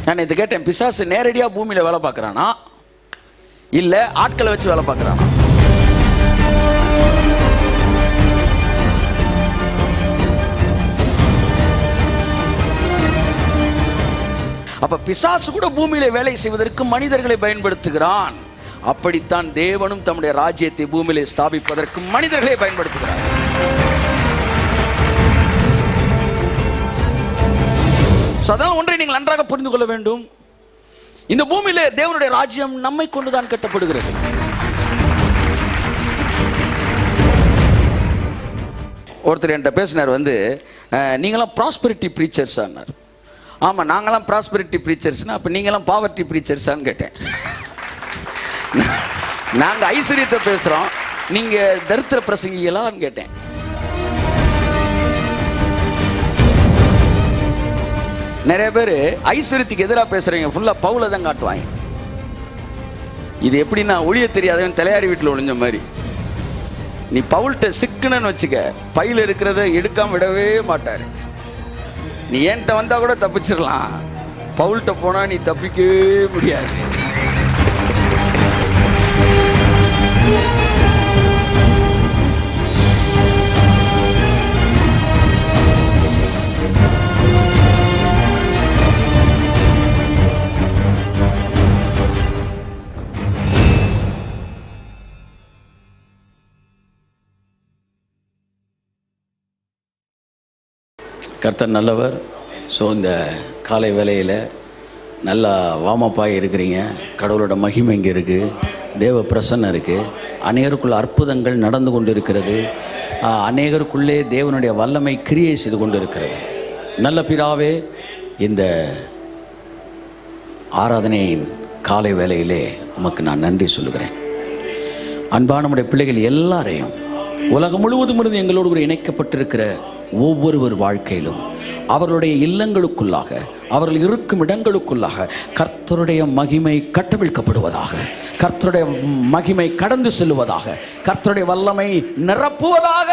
நான் இதை கேட்டேன், பிசாசு நேரடியாக பூமியில் வேலை பார்க்குறானா இல்லை ஆட்களை வச்சு வேலை பார்க்குறானா? அப்ப பிசாசு கூட பூமியில வேலை செய்வதற்கு மனிதர்களை பயன்படுத்துகிறான். அப்படித்தான் தேவனும் தம்முடைய ராஜ்யத்தை பூமியிலே ஸ்தாபிப்பதற்கு மனிதர்களை பயன்படுத்துகிறார். அதனால் ஒன்றை நீங்கள் நன்றாக புரிந்து கொள்ள வேண்டும், இந்த பூமியிலே தேவனுடைய ராஜ்யம் நம்மை கொண்டுதான் கட்டப்படுகிறது. ஒருத்தர் என்கிட்ட பேசினார், நீங்களாம் ப்ராஸ்பெரிட்டி ப்ரீச்சர்ஸ் ஆனார். ஆமா, நாங்களாம் ப்ராஸ்பெரிட்டி ப்ரீச்சர்ஸ்னா அப்ப நீங்களாம் பாவர்ட்டி ப்ரீச்சர்ஸான்னு கேட்டேன். நாங்க ஐஸ்வர்யத்தை பேசுறோம், நீங்க தரித்திர பிரசங்கிகளான்னு கேட்டேன். நிறைய பேர் ஐஸ்வர்யத்துக்கு எதிராக பேசுறீங்க, ஃபுல்லா பவுல தான் காட்டுவாங்க. இது எப்படின்னா ஒளிய தெரியாதவன் தலையாரி வீட்டில் ஒளிஞ்ச மாதிரி. நீ பவுல்கிட்ட சிக்கனன்னு வச்சுக்க, பையில இருக்கிறத எடுக்காம விடவே மாட்டாரு. நீ என்கிட்ட வந்தா கூட தப்பிச்சிடலாம், பவுல்கிட்ட போனா நீ தப்பிக்கவே முடியாது. கர்த்தர் நல்லவர். ஸோ இந்த காலை வேளையில் நல்லா வாமப்பாக இருக்கிறீங்க. கடவுளோட மகிமை இங்கே இருக்குது, தேவ பிரசன்னம் இருக்குது, அநேகருக்குள்ள அற்புதங்கள் நடந்து கொண்டு இருக்கிறது, அநேகருக்குள்ளே தேவனுடைய வல்லமை கிரியை செய்து கொண்டு இருக்கிறது. நல்ல பிதாவே, இந்த ஆராதனையின் காலை வேளையிலே உமக்கு நான் நன்றி சொல்லுகிறேன். அன்பான நம்முடைய பிள்ளைகள் எல்லாரையும் உலகம் முழுவதும் இருந்து எங்களோடு கூட இணைக்கப்பட்டிருக்கிற ஒவ்வொருவர் வாழ்க்கையிலும் அவர்களுடைய இல்லங்களுக்குள்ளாக, அவர்கள் இருக்கும் இடங்களுக்குள்ளாக கர்த்தருடைய மகிமை கட்டவிழ்க்கப்படுவதாக, கர்த்தருடைய மகிமை கடந்து செல்லுவதாக, கர்த்தருடைய வல்லமை நிரப்புவதாக,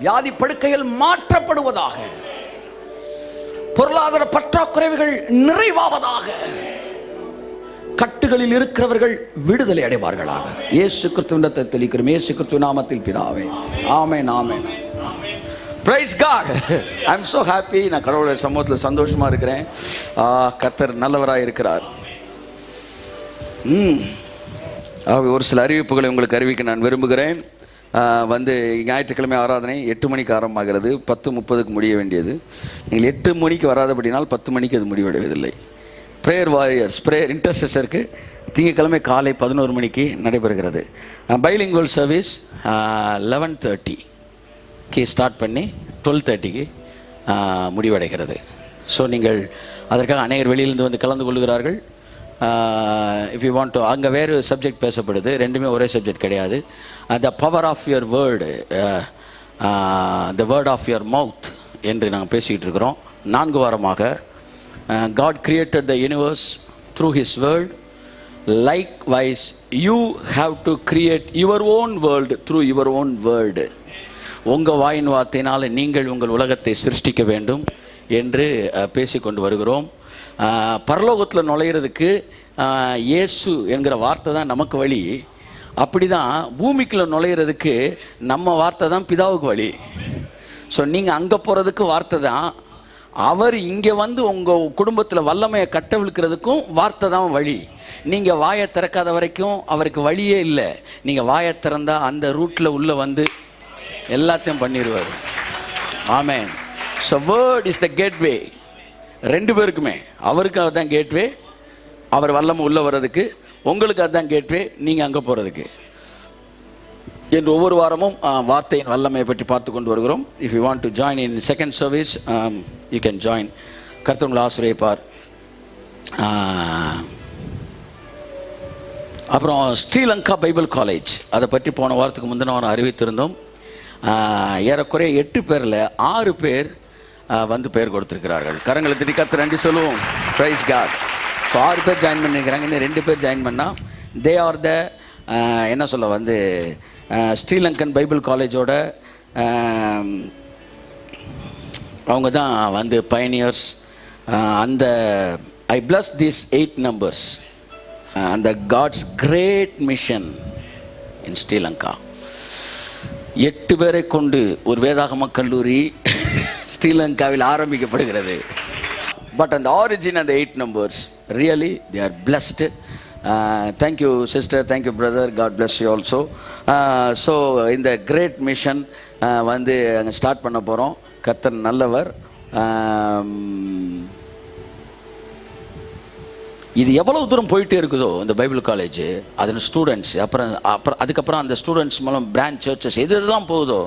வியாதி படுக்கைகள் மாற்றப்படுவதாக, பொருளாதார பற்றாக்குறைகள் நிறைவாவதாக, கட்டுகளில் இருக்கிறவர்கள் விடுதலை அடைவார்களாக. இயேசு கிறிஸ்துவின் தெளிக்கிறோம், இயேசு கிறிஸ்துவின் நாமத்தில் பிதாவே, ஆமென், ஆமென். Praise God. I'm so happy. நான் கடவுளுடைய சமூகத்தில் சந்தோஷமா இருக்கிறேன். கர்த்தர் நல்லவராக இருக்கிறார். ஒரு சில அறிவிப்புகளை உங்களுக்கு அறிவிக்க நான் விரும்புகிறேன். ஞாயிற்றுக்கிழமை ஆராதனை 8 மணிக்கு ஆரம்பமாகிறது, 10:30 முடிய வேண்டியது. நீங்கள் 8 மணிக்கு வராதபடினால் 10 மணிக்கு அது முடிவடைவதில்லை. ப்ரேயர் வாரியர்ஸ், ப்ரேயர் இன்டர்செசருக்கு திங்கட்கிழமை காலை 11 மணிக்கு நடைபெறுகிறது. பைலிங்குவல் சர்வீஸ் 11:30க்கு ஸ்டார்ட் பண்ணி 12:30க்கு முடிவடைகிறது. ஸோ நீங்கள் அதற்காக அநேகர் வெளியிலிருந்து கலந்து கொள்கிறார்கள். இஃப் யூ வாண்ட் டு, அங்கே வேறு சப்ஜெக்ட் பேசப்படுது, ரெண்டுமே ஒரே சப்ஜெக்ட் கிடையாது. The power of your word, the word of your mouth என்று நாங்கள் பேசிக்கிட்டு இருக்கிறோம். 4 வாரமாக God created the universe through His word. Likewise, you have to create your own world through your own word. உங்கள் வாயின் வார்த்தையினால் நீங்கள் உங்கள் உலகத்தை சிருஷ்டிக்க வேண்டும் என்று பேசிக்கொண்டு வருகிறோம். பரலோகத்தில் நுழையிறதுக்கு இயேசு என்கிற வார்த்தை தான் நமக்கு வழி. அப்படி தான் பூமிக்குள்ளே நுழையிறதுக்கு நம்ம வார்த்தை தான் பிதாவுக்கு வழி. ஸோ நீங்கள் அங்கே போகிறதுக்கு வார்த்தை தான், அவர் இங்கே உங்கள் குடும்பத்தில் வல்லமையை கட்டவிழ்க்கிறதுக்கும் வார்த்தை தான் வழி. நீங்கள் வாயை திறக்காத வரைக்கும் அவருக்கு வழியே இல்லை. நீங்கள் வாயை திறந்தால் அந்த ரூட்டில் உள்ளே எல்லாத்தையும் பண்ணிடுவார். Amen. So word is the gateway. 2 பேருக்குமே, அவருக்கு அதுதான் கேட்வே, அவர் வல்லமை உள்ளே வர்றதுக்கு, உங்களுக்கு அதுதான் கேட்வே, நீங்கள் அங்கே போகிறதுக்கு என்று ஒவ்வொரு வாரமும் வார்த்தையின் வல்லமையை பற்றி பார்த்து கொண்டு வருகிறோம். If you want to join in second service, you can join. கர்த்தர் உங்களை ஆசீர்வதிப்பார். அப்புறம் ஸ்ரீலங்கா பைபிள் காலேஜ், அதை பற்றி போன வாரத்துக்கு முந்தின வாரம் அறிவித்திருந்தோம். ஏறக்குறைய 8 பேரில் 6 பேர் பேர் கொடுத்துருக்கிறார்கள். கரங்களை திட்டி கர்த்தர் நன்றி சொல்லுவோம். Price God. ஸோ 6 பேர் ஜாயின் பண்ணியிருக்கிறாங்க. இன்னும் 2 பேர் ஜாயின் பண்ணால் தே ஆர் த என்ன சொல்ல ஸ்ரீலங்கன் பைபிள் காலேஜோட அவங்க தான் பயனியர்ஸ் அந்த ஐ பிளஸ் தீஸ் 8 numbers அந்த God's great mission in Sri Lanka. 8 பேரை கொண்டு ஒரு வேதாகம கல்லூரி ஸ்ரீலங்காவில் ஆரம்பிக்கப்படுகிறது. பட் அந்த ஆரிஜின் அந்த 8 numbers really they are blessed. Thank you sister, thank you brother, God bless you also. So இந்த கிரேட் மிஷன் வந்து அங்கே ஸ்டார்ட் பண்ண போகிறோம். கர்த்தர் நல்லவர். இது எவ்வளவு தூரம் போயிட்டே இருக்குதோ இந்த பைபிள் காலேஜ், அதில் ஸ்டூடெண்ட்ஸ், அப்புறம் அதுக்கப்புறம் அந்த ஸ்டூடெண்ட்ஸ் மூலம் பிரான்ச் சர்ச்சஸ், எது எதுதான் போகுதோ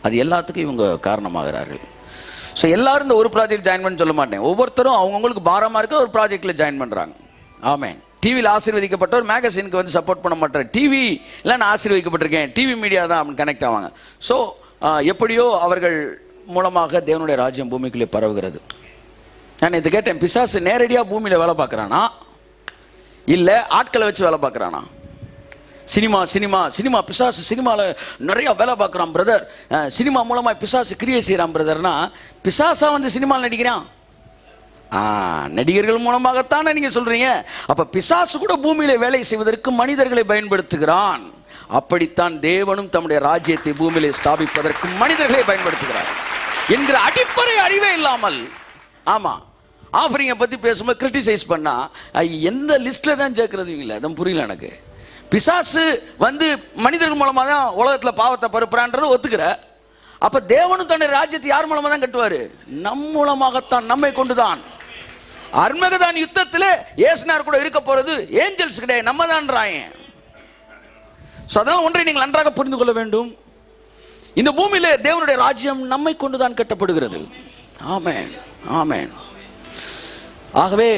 அது எல்லாத்துக்கும் இவங்க காரணமாகிறார்கள். ஸோ எல்லாரும் இந்த ஒரு ப்ராஜெக்ட் ஜாயின் பண்ண சொல்ல மாட்டேன். ஒவ்வொருத்தரும் அவங்கவுங்களுக்கு பாரமாக இருக்க ஒரு ப்ராஜெக்டில் ஜாயின் பண்ணுறாங்க. ஆமேன். டிவியில் ஆசீர்வதிக்கப்பட்டவர் மேகசினுக்கு வந்து சப்போர்ட் பண்ண மாட்டார். டிவி இல்லை, நான் ஆசீர்வதிக்கப்பட்டிருக்கேன், டிவி மீடியா தான் அப்படின்னு கனெக்ட் ஆவாங்க. ஸோ எப்படியோ அவர்கள் மூலமாக தேவனுடைய ராஜ்யம் பூமிக்குள்ளே பரவுகிறது. நான் இது கேட்டேன், பிசாசு நேரடியாக பூமியில் வேலை பார்க்குறானா இல்லை ஆட்களை வச்சு வேலை பார்க்குறானா? சினிமா பிசாசு சினிமாவில் நிறைய வேலை பார்க்குறான் பிரதர், சினிமா மூலமாக பிசாசு கிரியை செய்கிறான் பிரதர்னா, பிசாசா வந்து சினிமாவில் நடிக்கிறான்? நடிகர்கள் மூலமாகத்தானே நீங்க சொல்றீங்க. அப்ப பிசாசு கூட பூமியில வேலை செய்வதற்கு மனிதர்களை பயன்படுத்துகிறான். அப்படித்தான் தேவனும் தம்முடைய ராஜ்யத்தை பூமியிலே ஸ்தாபிப்பதற்கு மனிதர்களை பயன்படுத்துகிறார் என்கிற அடிப்படை அறிவே இல்லாமல், ஆமா, ஆஃபரிங்கை பத்தி பேசும்போது கிரிட்டிசைஸ் பண்ணா எந்த லிஸ்ட்ல தான் சேர்க்கிறது இல்லை, அதுவும் புரியல எனக்கு. பிசாசு வந்து மனிதர்கள் மூலமா தான் உலகத்துல பாவத்தை பருப்புறான்றது ஒத்துக்கிற. அப்ப தேவனும் தன்னுடைய ராஜ்யத்தை யார் மூலமா தான் கட்டுவாரு? நம் மூலமாகத்தான், நம்மை கொண்டுதான். அர்மகதான் யுத்தத்தில் ஏசுனார் கூட இருக்க போறது ஏஞ்சல்ஸ் கிடையாது, நம்ம தான். அதனால் ஒன்றை நீங்கள் நன்றாக புரிந்து கொள்ள வேண்டும், இந்த பூமியிலே தேவனுடைய ராஜ்யம் நம்மை கொண்டுதான் கட்டப்படுகிறது. ஆமென், ஆமென். ஆகவே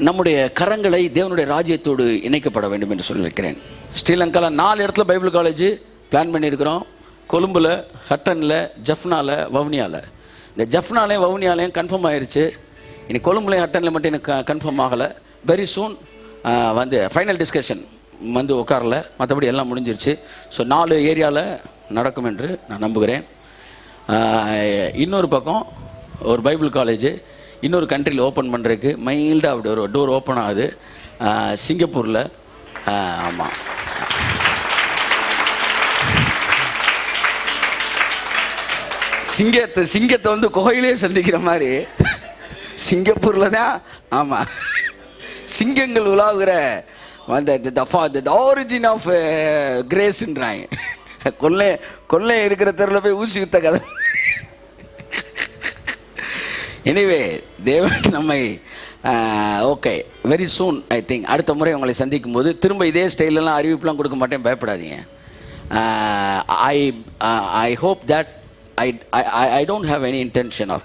நம்முடைய கரங்களை தேவனுடைய ராஜ்யத்தோடு இணைக்கப்பட வேண்டும் என்று சொல்லியிருக்கிறேன். ஸ்ரீலங்காவில் 4 இடத்துல பைபிள் காலேஜ் பிளான் பண்ணியிருக்கிறோம். கொழும்புல, ஹட்டனில், ஜஃப்னால, வவுனியாவில். இந்த ஜஃப்னாலையும் வவுனியாலையும் கன்ஃபார்ம் ஆயிடுச்சு. இனி கொழும்புலையும் ஹட்டனில் மட்டும் எனக்கு கன்ஃபார்ம் ஆகலை. வெரி சூன் வந்து ஃபைனல் டிஸ்கஷன் வந்து உட்காரல, மற்றபடி எல்லாம் முடிஞ்சிருச்சு. ஸோ 4 ஏரியாவில் நடக்கும் என்று நான் நம்புகிறேன். இன்னொரு பக்கம் ஒரு பைபிள் காலேஜ் இன்னொரு கண்ட்ரியில் ஓப்பன் பண்ணுறதுக்கு மைல்டாக அப்படி ஒரு டோர் ஓப்பன் ஆகுது சிங்கப்பூரில். ஆமாம், சிங்கத்தை வந்து குகையிலே சந்திக்கிற மாதிரி சிங்கப்பூரில் தான். ஆமாம், சிங்கங்கள் உலாவுகிற அந்த ஆரிஜின் ஆஃப் கிரேஸ்ன்றாங்க. கொள்ளை இருக்கிற தெருவில் போய் ஊசி வித்த கதை. எனிவே, தேவன் நம்மை okay very soon I think அடுத்த முறை உங்களை சந்திக்கும் போது திரும்ப இதே ஸ்டைலெலாம் அறிவிப்புலாம் கொடுக்க மாட்டேன், பயப்படாதீங்க. I hope that I don't have any intention of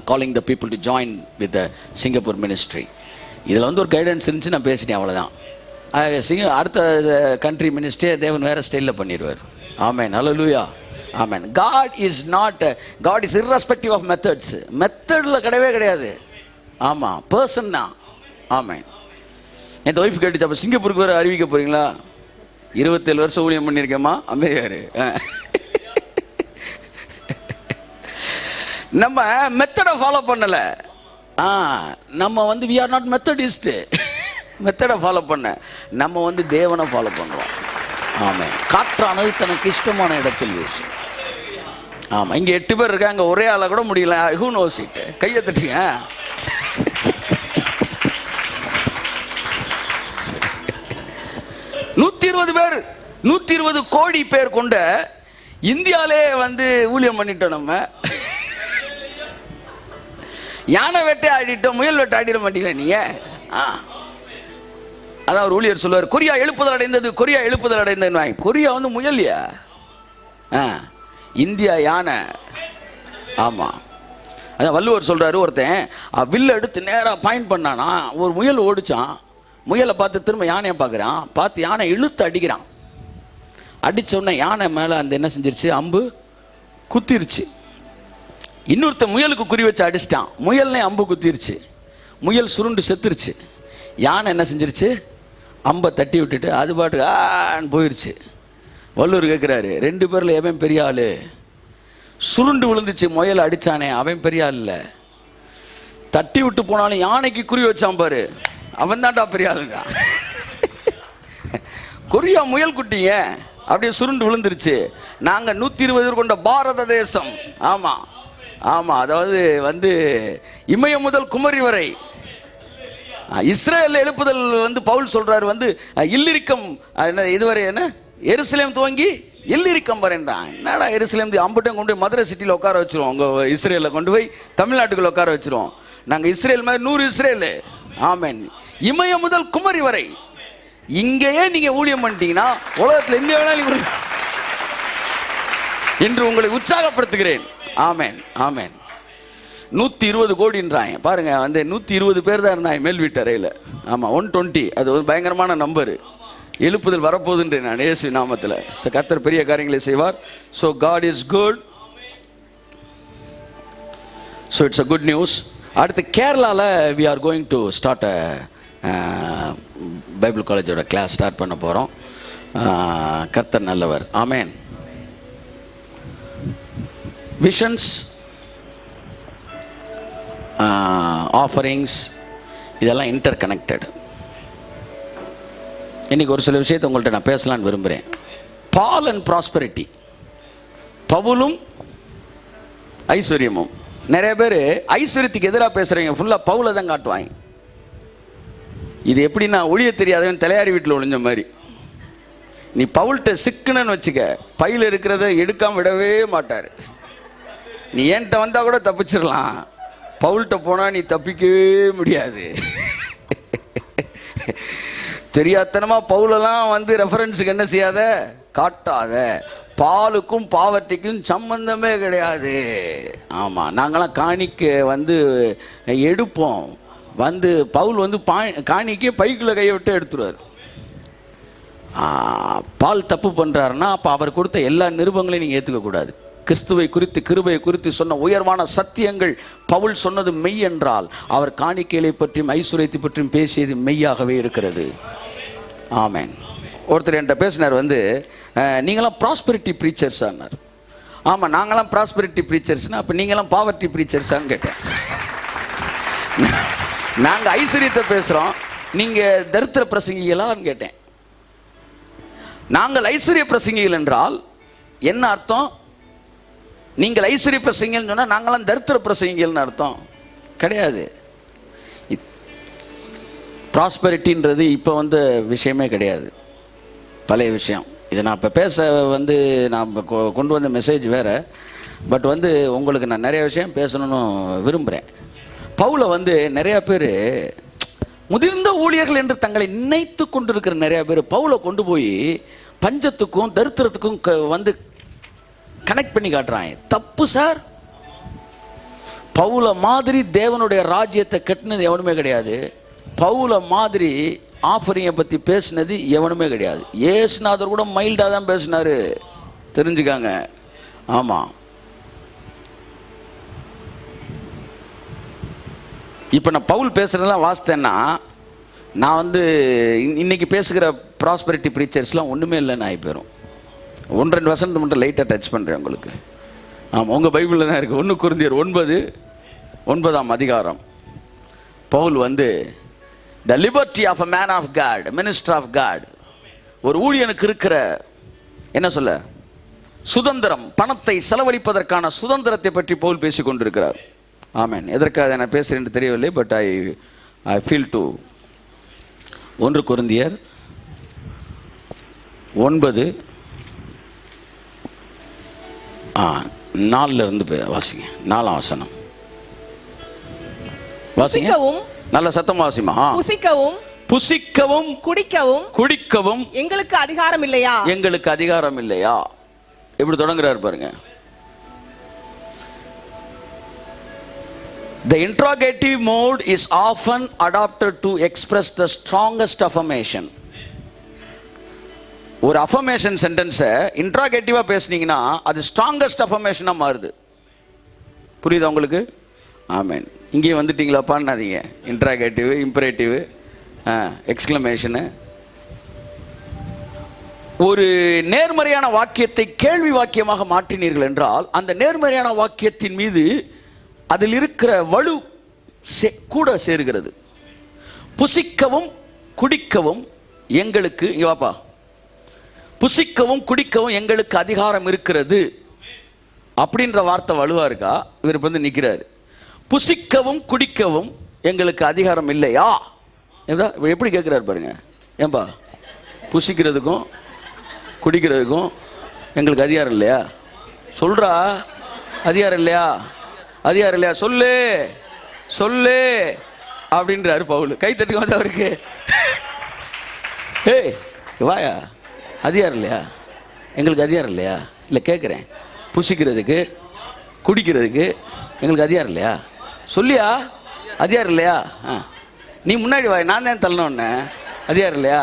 calling the people to join with the Singapore ministry. இதில் வந்து ஒரு கைடன்ஸ் இருந்துச்சு, நான் பேசிட்டேன், அவ்வளோதான். அடுத்த கண்ட்ரி மினிஸ்ட்ரி தேவன் வேறு ஸ்டைலில் பண்ணிடுவார். ஆமென், ஹல்லேலூயா, ஆமென். God is irrespective of methods. மெத்தடில் கிடையவே கிடையாது. ஆமாம், பர்சன் தான். ஆமென். என் ஒய்ஃப் கேட்டுச்சு, அப்போ சிங்கப்பூருக்கு வேறு அறிவிக்க போகிறீங்களா? 27 வருஷம் ஊழியம் பண்ணியிருக்கேம்மா, அமைதியாரு. நம்ம மெத்தடை ஃபாலோ பண்ணல. நம்ம வந்து we are not methodist. மெத்தடை ஃபாலோ பண்ண நம்ம வந்து தேவனை ஃபாலோ பண்ணுறோம். ஆமாம், காற்றானது தனக்கு இஷ்டமான இடத்தில் வீசும். ஆமாம், இங்கே 8 பேர் இருக்காங்க, ஒரே ஆளை கூட முடியல. Who knows it? கையை தட்டிங்க. 120 பேர், 120 கோடி பேர் கொண்ட இந்தியாவிலே வந்து ஊழியம் பண்ணிட்டோம். நம்ம யானை வேட்டை ஆடிட்டோம், முயல் வேட்டை ஆடிட மாட்டீங்களா நீங்க? அதான் ஒரு ஊழியர் சொல்லுவார், கொரியா எழுப்புதல் அடைந்தது, கொரியா எழுப்புதல் அடைந்தது. கொரியா வந்து முயல்யா, இந்தியா யானை. ஆமா, அதான் வள்ளுவர் சொல்றாரு, ஒருத்தன் வில்ல எடுத்து நேராக பாயிண்ட் பண்ணானா, ஒரு முயல் ஓடிச்சான். முயலை பார்த்து திரும்ப யானையை பார்க்குறான், பார்த்து யானை இழுத்து அடிக்கிறான். அடித்த உடனே யானை மேலே அந்த என்ன செஞ்சிருச்சு, அம்பு குத்திருச்சு. இன்னொருத்த முயலுக்கு குறி வச்சு அடிச்சிட்டான், முயல்னே அம்பு குத்திருச்சு. முயல் சுருண்டு செத்துருச்சு. யானை என்ன செஞ்சிருச்சு, அம்பை தட்டி விட்டுட்டு அது பாட்டுக்கு ஆன்னு போயிடுச்சு. வள்ளுவர் கேட்குறாரு, 2 பேரில் எவன் பெரிய ஆள்? சுருண்டு விழுந்துச்சு முயல் அடித்தானே அவன் பெரிய ஆள் இல்லை, தட்டி விட்டு போனாலும் யானைக்கு குறி வச்சான் பாரு, அவன் தான்டா பெரிய ஆளுங்க. கொரியா முயல் குட்டிங்க அப்படியே சுருண்டு விழுந்துருச்சு. நாங்க 120 கொண்ட பாரத தேசம். ஆமா ஆமா, அதாவது வந்து இமயம் முதல் குமரி வரை இஸ்ரேல் எழுப்புதல் வந்து பவுல் சொல்றாரு வந்து இல்லிரிக்கம் இதுவரை என்ன எருசலேம் துவங்கி இல்லிரிக்கம் வரேன்றான். என்னடா எருசலேம் அம்பட்டும் கொண்டு போய் மதுரை சிட்டியில் உட்கார வச்சிருவோம், உங்க இஸ்ரேலில் கொண்டு போய் தமிழ்நாட்டுக்குள்ள உட்கார வச்சிருவோம். நாங்கள் இஸ்ரேல் மாதிரி 100 இஸ்ரேல். ஆமேன். இமயம் முதல் குமரி வரை இங்கேயே நீங்க ஊழியம் பண்ணிட்டீங்கன்னா உலகத்தில் எங்க வேணாலும் என்று உங்களை உற்சாகப்படுத்துகிறேன். ஆமேன் ஆமேன். 120 கோடின்றாங்க பாருங்க, வந்து 120 பேர் தான் இருந்தாங்க மேல் வீட்டு அறையில். ஆமாம், 120 அது ஒரு பயங்கரமான நம்பரு. எழுப்புதல் வரப்போகுதுன்றேன் நான் இயேசு நாமத்தில். கர்த்தர் பெரிய காரியங்களை செய்வார். So God is good. So it's a good news. அடுத்து கேரளாவில் we are going to start a Bible காலேஜோட கிளாஸ் ஸ்டார்ட் பண்ண போகிறோம். கர்த்தர் நல்லவர். ஆமேன். விஷன்ஸ், ஆஃபரிங்ஸ் இதெல்லாம் இன்டர் கனெக்டட். இன்னைக்கு ஒரு சில விஷயத்தை உங்கள்கிட்ட நான் பேசலான்னு விரும்புகிறேன். பால் அண்ட் ப்ராஸ்பரிட்டி, பவுலும் ஐஸ்வர்யமும். நிறைய பேர் ஐஸ்வர்யத்துக்கு எதிராக பேசுகிறவங்க ஃபுல்லாக பவுலை தான் காட்டுவாங்க. இது எப்படின்னா ஒளிய தெரியாதவன் தலையாரி வீட்டில் ஒளிஞ்ச மாதிரி. நீ பவுல்கிட்ட சிக்கணுன்னு வச்சுக்க, பையில் இருக்கிறத எடுக்காமல் விடவே மாட்டார். நீ என்கிட்ட வந்தால் கூட தப்பிச்சிடலாம், பவுல்கிட்ட போனால் நீ தப்பிக்கவே முடியாது. தெரியாதனமா பவுலெல்லாம் வந்து ரெஃபரன்ஸுக்கு என்ன செய்யாத, காட்டாத. பாலுக்கும் பாவர்ட்டிக்கும் சம்பந்தமே கிடையாது. ஆமாம், நாங்களாம் காணிக்க வந்து எடுப்போம். வந்து பவுல் வந்து காணிக்கே பைக்குள்ள கையை விட்டு எடுத்துருவார். பால் தப்பு பண்ணுறாருன்னா அப்போ அவர் கொடுத்த எல்லா நிருபங்களையும் நீங்கள் ஏற்றுக்கக்கூடாது. கிறிஸ்துவை குறித்து கிருபையை குறித்து சொன்ன உயர்வான சத்தியங்கள் பவுல் சொன்னது மெய் என்றால் அவர் காணிக்கைகளை பற்றியும் ஐஸ்வர்யத்தை பற்றியும் பேசியது மெய்யாகவே இருக்கிறது. ஆமேன். ஒருத்தர் என்கிட்ட பேசினார் வந்து, நீங்களாம் ப்ராஸ்பரிட்டி ப்ரீச்சர்ஸான்னார். ஆமாம், நாங்களாம் ப்ராஸ்பரிட்டி ப்ரீச்சர்ஸ்னா அப்போ நீங்களாம் பாவர்ட்டி ப்ரீச்சர்ஸான்னு கேட்டேன். நாங்கள் ஐஸ்வர்யத்தை பேசுகிறோம், நீங்கள் தரித்திர பிரசங்கிகளான்னு கேட்டேன். நாங்கள் ஐஸ்வர்ய பிரசங்கிகள் என்றால் என்ன அர்த்தம்? நீங்கள் ஐஸ்வர்ய பிரசங்கிகள்னு சொன்னால் நாங்களாம் தரித்திர பிரசங்கிகள்னு அர்த்தம் கிடையாது. ப்ராஸ்பரிட்டின்றது இப்போ வந்து விஷயமே கிடையாது, பழைய விஷயம். இதை நான் இப்போ பேச வந்து நான் கொண்டு வந்த மெசேஜ் வேறு. பட் வந்து உங்களுக்கு நான் நிறைய விஷயம் பேசணும்னு விரும்புகிறேன். பவுலை வந்து நிறையா பேர் முதிர்ந்த ஊழியர்கள் என்று தங்களை நினைத்து கொண்டிருக்கிற நிறையா பேர் பவுலை கொண்டு போய் பஞ்சத்துக்கும் தரித்திரத்துக்கும் வந்து கனெக்ட் பண்ணி காட்டுறாங்க. தப்பு சார். பவுலை மாதிரி தேவனுடைய ராஜ்யத்தை கட்டினது எவனுமே கிடையாது. பவுலை மாதிரி ஆஃபரிங்கை பற்றி பேசினது எவனுமே கிடையாது. ஏசுநாதர் கூட மைல்டாக தான் பேசினார், தெரிஞ்சுக்காங்க. ஆமாம். இப்போ நான் பவுல் பேசுகிறதெல்லாம் வாசித்தேன்னா நான் வந்து இன்னைக்கு பேசுகிற ப்ராஸ்பரிட்டி ப்ரீச்சர்ஸ்லாம் ஒன்றுமே இல்லைன்னு ஆகி போயிடும். 1-2 வசனத்தை மட்டும் லைட்டாக டச் பண்ணுறேன் உங்களுக்கு. ஆமாம், உங்கள் பைபிளில் தான் இருக்குது. 1 கொரிந்தியர் 9:9 அதிகாரம். பவுல் வந்து the liberty of a man of God, minister of God, ஒரு ஊழியனுக்கு இருக்கிற என்ன சொல்ல சுதந்திரம், பணத்தை செலவழிப்பதற்கான சுதந்திரத்தை பற்றி பவுல் பேசி கொண்டிருக்கிறார். ஆமேன். எதற்காக நான் பேசுகிறேன்னு தெரியவில்லை, பட் ஐ ஃபீல் டு. 1 கொரிந்தியர் 9 4 வாசிங்க. 4ஆம் வசனம் வாசிங்க. நல்ல சத்தம் வாசிமா. புசிக்கவும் குடிக்கவும் எங்களுக்கு அதிகாரம் இல்லையா? எங்களுக்கு அதிகாரம் இல்லையா? எப்படி தொடங்குறாரு பாருங்க. The interrogative mode is often adopted to express the strongest affirmation. ஒரு அஃபர்மேஷன் சென்டென்ஸை இன்ட்ராகேட்டிவாக பேசுனீங்கன்னா அது ஸ்ட்ராங்கஸ்ட் அஃபர்மேஷனாக மாறுது. புரியுதா உங்களுக்கு? ஆமேன். இங்கேயும் வந்துட்டீங்களா பண்ணாதீங்க. Interrogative, imperative, exclamation. ஒரு நேர்மறையான வாக்கியத்தை கேள்வி வாக்கியமாக மாற்றினீர்கள் என்றால் அந்த நேர்மறையான வாக்கியத்தின் மீது அதில் இருக்கிற வலு கூட சேருகிறது. புசிக்கவும் குடிக்கவும் எங்களுக்கு, இங்க வாப்பா, புசிக்கவும் குடிக்கவும் எங்களுக்கு அதிகாரம் இருக்கிறது அப்படின்ற வார்த்தை வலுவா இருக்கா? இவர் வந்து நிற்கிறாரு. புசிக்கவும் குடிக்கவும் எங்களுக்கு அதிகாரம் இல்லையா? எப்படி கேட்குறாரு பாருங்க. ஏன்பா புசிக்கிறதுக்கும் குடிக்கிறதுக்கும் எங்களுக்கு அதிகாரம் இல்லையா? சொல்றா, அதிகாரம் இல்லையா? அதிகாரம் இல்லையா? சொல்லு சொல்லு அப்படின்றாரு பவுல். கை தட்டுக்கு வந்து அவருக்கு, ஏய் வாயா, அதிகாரம் இல்லையா? எங்களுக்கு அதிகாரம் இல்லையா? இல்லை கேட்குறேன், புசிக்கிறதுக்கு குடிக்கிறதுக்கு எங்களுக்கு அதிகாரம் இல்லையா? சொல்லியா, அதிகாரம் இல்லையா? நீ முன்னாடி வா, நான் தான் தள்ளணுன்னு. அதிகாரம் இல்லையா?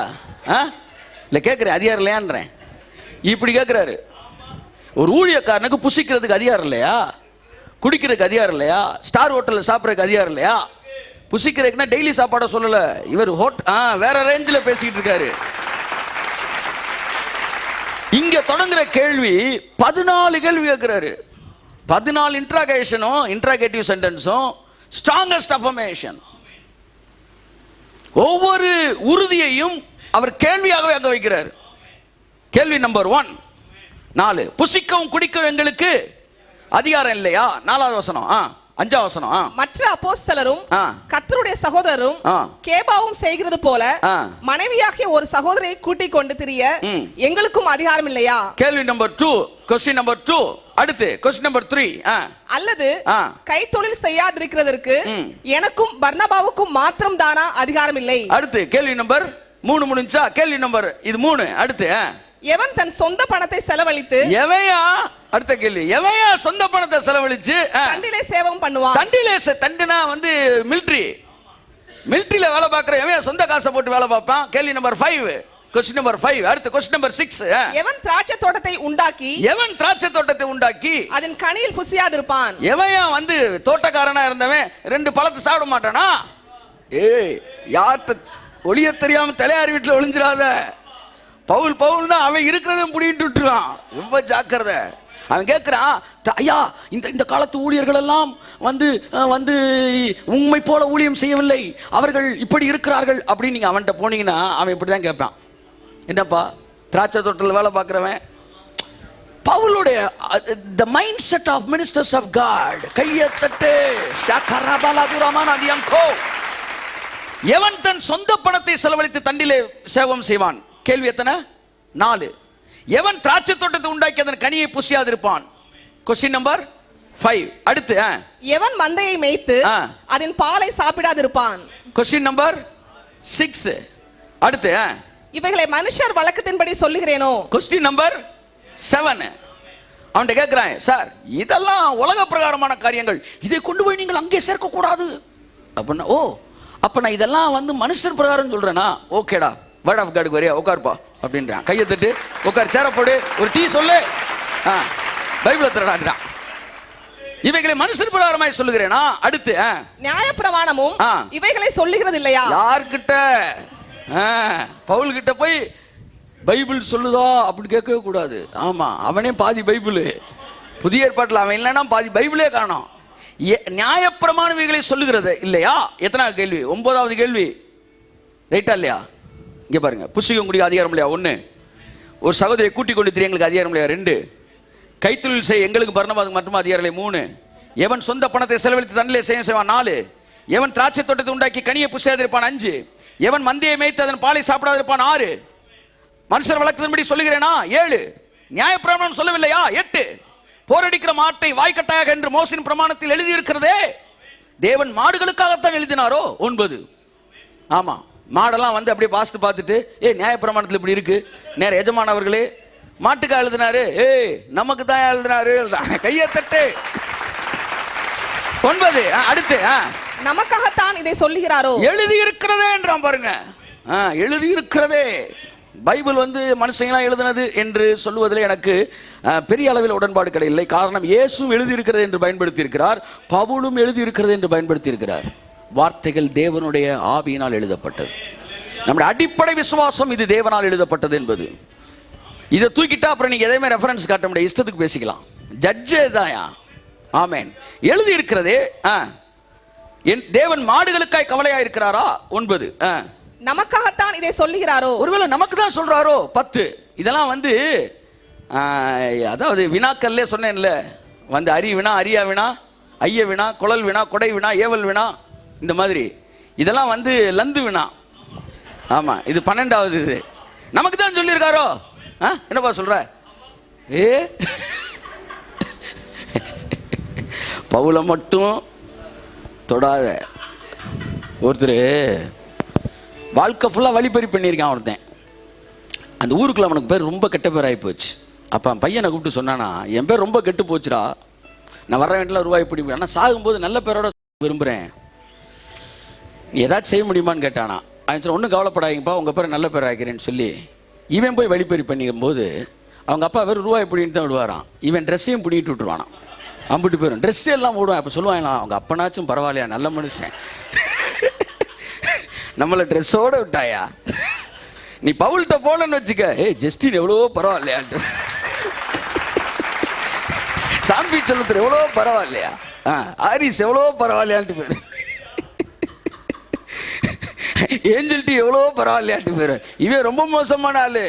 இல்லை கேட்குறேன், அதிகாரம் இல்லையான்றேன். இப்படி கேட்குறாரு. ஒரு ஊழியக்காரனுக்கு புசிக்கிறதுக்கு அதிகாரம் இல்லையா? குடிக்கிறதுக்கு அதிகாரம் இல்லையா? ஸ்டார் ஹோட்டலில் சாப்பிட்றதுக்கு அதிகாரம் இல்லையா? புசிக்கிறதுக்குன்னா டெய்லி சாப்பாடை சொல்லலை இவர், வேற ரேஞ்சில் பேசிக்கிட்டு இருக்காரு. இங்க தொடங்குற கேள்வி 14 கேள்வி கேட்கிறாரு. 14 இன்ட்ராகேஷனும் இன்ட்ராகேட்டிவ் சென்டென்ஸும் ஸ்ட்ராங்கஸ்ட் அஃபர்மேஷன். ஒவ்வொரு உறுதியையும் அவர் கேள்வியாகவே அங்க வைக்கிறார். கேள்வி நம்பர் 1, 4, புசிக்கவும் குடிக்கவும் எங்களுக்கு அதிகாரம் இல்லையா? 4வது வசனம். 5வது வசனம். மற்ற அப்போஸ்தலரும் கர்த்தருடைய சகோதரரும் கேபாவும் செய்கிறது போல மனைவியாகிய ஒரு சகோதரியை கூட்டிக் கொண்டு திரிய எங்களுக்கும் அதிகாரம் இல்லையா? கேள்வி நம்பர் 2, கொஸ்டின் நம்பர் 2. அடுத்து கொஸ்டின் நம்பர் 3. அல்லது கைத்தொழில் செய்யாதிருக்கிறதற்கு எனக்கும் பர்னபாவுக்கும் மாத்திரம் தானா அதிகாரம் இல்லை? அடுத்து கேள்வி நம்பர் 3 முடிஞ்சா? கேள்வி நம்பர் இது 3. அடுத்து எவன் தன் சொந்த பணத்தை செலவழித்து, எவையா? அடுத்த கேள்வி, எவையா சொந்த பணத்தை செலவழிச்சு தண்டிலே சேவம் பண்ணுவான்? தண்டினா வந்து மிலிட்டரியில வேலை பார்க்கிற எவையா சொந்த காசை போட்டு வேலை பார்ப்பான்? கேள்வி நம்பர் 5. Question number 5. அடுத்து கொஸ்டின் நம்பர் 6. எவன் திராட்சை தோட்டத்தை உண்டாக்கி அதன் கனியில் புசியாதிருப்பான்? எவையா வந்து தோட்டக்காரனா இருந்தவன் 2 பழத்தை சாப்பிட மாட்டானா? ஏய், யார்கிட்ட ஒளிய தெரியாம தலையாரி வீட்டுல ஒளிஞ்சிடாத. பவுல்னா அவன் இருக்கிறதும் புடிட்டு விட்டுருவான். ரொம்ப ஜாக்கிரதை. அவன் கேட்கிறான், ஐயா இந்த காலத்து ஊழியர்கள் எல்லாம் வந்து உண்மை போல ஊழியம் செய்யவில்லை, அவர்கள் இப்படி இருக்கிறார்கள் அப்படின்னு நீங்க அவன்கிட்ட போனீங்கன்னா அவன் இப்படிதான் கேட்பான். என்னப்பா திராட்சை தோட்டத்தில் வேலை பார்க்கிறவன்? பவுலுடைய the mindset of ministers of God. கையை தட்டு. எவன் தன் சொந்த பணத்தை செலவழித்து தண்டிலே சேவம் செய்வான்? கேள்வி எத்தனை? 4. எவன் திராட்சை தோட்டத்தை உண்டாக்கி அதன் கனியை புசியாதிருப்பான்? Question number 5. அடுத்து எவன் மந்தையை மேய்த்து அதன் பாலை சாப்பிடாதிருப்பான்? Question number 6. அடுத்து இவைகளை மனுஷர் வழக்கத்தின்படி சொல்லுகிறேனோ? Question number 7. அவன்கிட்ட கேட்கிறான், சார் இதெல்லாம் உலக பிரகாரமான காரியங்கள், இதை கொண்டு போய் நீங்கள் அங்கே சேர்க்க கூடாது அப்படின்னா, ஓ அப்ப நான் இதெல்லாம் வந்து மனுஷர் பிரகாரம் சொல்றேனா? ஓகேடா, வேர்ட் ஆஃப் காடுக்கு வரியா, உட்கார்ப்பா அப்படின்றான். கையை தட்டு, உட்கார், சேர போடு, ஒரு டீ சொல்லு, பைபிளை திரடான். இவைகளை மனுஷர் பிரகாரமாய் சொல்லுகிறேனா? அடுத்து நியாயப்பிரமாணமும் இவைகளை சொல்லுகிறது இல்லையா? யார்கிட்ட? பவுல் கிட்ட போய் பைபிள் சொல்லுதா அப்படின்னு கேட்கவே கூடாது. ஆமா, அவனே பாதி பைபிள். புதிய ஏற்பாட்டில் அவன் இல்லைன்னா பாதி பைபிளே காணோம். நியாயப்பிரமாணம் இவைகளை சொல்லுகிறது இல்லையா? எத்தனாவது கேள்வி? 9வது கேள்வி. ரைட்டா இல்லையா? இங்க பாருங்க, புசிக்கும் குடிக்க அதிகாரம் இல்லையா? 1. ஒரு சகோதரியை கூட்டிக் கொண்டு திரிய எங்களுக்கு அதிகாரம் இல்லையா? 2. கைத்தொழில் செய்ய எங்களுக்கு பர்னபாவுக்கு மட்டும் அதிகாரம் இல்லை? 3. எவன் சொந்த பணத்தை செலவழித்து தண்டிலே செய்வான்? 4. எவன் திராட்சை தோட்டத்தை உண்டாக்கி கனியை புசியாதிருப்பான்? 5. எவன் மந்தையை மேய்த்து அதன் பாலை சாப்பிடாதிருப்பான்? 6. மனுஷர் வழக்கத்தின்படி சொல்லுகிறேனா? 7. நியாயப்பிரமாணம் சொல்லவில்லையா? 8. போரடிக்கிற மாட்டை வாய்க்கட்டாக என்று மோசேயின் பிரமாணத்தில் எழுதி இருக்கிறதே, தேவன் மாடுகளுக்காகத்தான் எழுதினாரோ? 9. ஆமா, மாடெல்லாம் வந்து அப்படியே பார்த்துட்டு, நியாயப்பிரமாணத்தில் இப்படி இருக்கு, நேர எஜமான அவர்களே மாட்டுக்கா எழுதினாரு? நமக்கு தான் எழுதினாரு. கையை தட்டு. 9. அடுத்து நமக்காகத்தான் இதை சொல்லுகிறாரோ? எழுதி இருக்கிறதே என்றான் பாருங்க. எழுதி இருக்கிறதே. பைபிள் வந்து மனுஷங்களாம் எழுதினது என்று சொல்லுவதில் எனக்கு பெரிய அளவில் உடன்பாடு கிடையாது. காரணம், இயேசு எழுதியிருக்கிறது என்று பயன்படுத்தி இருக்கிறார், பவுலும் எழுதியிருக்கிறது என்று பயன்படுத்தி இருக்கிறார். வார்த்தைகள் தேவனுடைய ஆவியினால் எழுதப்பட்டது. நம்முடைய அடிப்படை விசுவாசம் இது தேவனால் எழுதப்பட்டது என்பது. இதை தூக்கிட்டா அப்புறம் நீங்க எதையுமே ரெஃபரன்ஸ் காட்ட முடியாது, இஷ்டத்துக்கு பேசிக்கலாம். ஜட்ஜே தான். ஆமென். எழுதி இருக்கிறதே. என் தேவன் மாடுகளுக்காய் கவலையா இருக்கிறாரா? 9. நமக்காகத்தான் இதை சொல்லுகிறாரோ? ஒருவேளை நமக்கு தான் சொல்றாரோ? 10. இதெல்லாம் வந்து அதாவது வினாக்கல்லே சொன்னேன்ல, வந்து அரி வினா, அரியா வினா, ஐய வினா, குழல் வினா, கொடை வினா, ஏவல் வினா, இந்த மாதிரி இதெல்லாம் வந்து லந்து வினா. ஆமா, இது 12வது. இது நமக்கு தான் சொல்லியிருக்காரோ? என்னப்பா சொல்ற? பவுல மட்டும் தொடாத. ஒருத்தர் வாழ்க்கை ஃபுல்லாக வழிப்பறி பண்ணியிருக்கான் ஒருத்தன். அந்த ஊருக்குள்ள அவனுக்கு பேர் ரொம்ப கெட்ட பேர் ஆகி போச்சு. அப்போ பையனை கூப்பிட்டு சொன்னானா, என் பேர் ரொம்ப கெட்டு போச்சுடா, நான் வர வேண்டிய ரூபாய் பிடி, ஆனால் சாகும்போது நல்ல பேரோட விரும்புகிறேன், நீ ஏதாச்சும் செய்ய முடியுமான்னு கேட்டானா. அவன் சொன்ன, ஒன்றும் கவலைப்படாதீங்கப்பா, உங்கள் பேரை நல்ல பேர் ஆகிறேன்னு சொல்லி இவன் போய் வழிப்பறி பண்ணிக்கும் போது அவங்க அப்பா வேறு ரூபாய் பிடின்னு தான் விடுவாரான். இவன் ட்ரெஸ்ஸையும் பிடிக்கிட்டு விட்டுருவானான். அம்பிட்டு போயிடும், ட்ரெஸ் எல்லாம் விடுவான். அப்போ சொல்லுவாங்களா, அவங்க அப்பனாச்சும் பரவாயில்லையா, நல்ல மனுஷன், நம்மளை ட்ரெஸ்ஸோட விட்டாயா, நீ பவுல்கிட்ட போனன்னு வச்சுக்க, ஜஸ்டின் எவ்வளவோ பரவாயில்லையான்ட்டு, சாம்பி சொல்லுற எவ்வளோ பரவாயில்லையா, ஆரிஸ் எவ்வளோ பரவாயில்லையான்ட்டு பேரு, ஏஞ்சல் டி எவ்வளோ பரவாயில்லையான்ட்டு பேரு, இவன் ரொம்ப மோசமான ஆளு,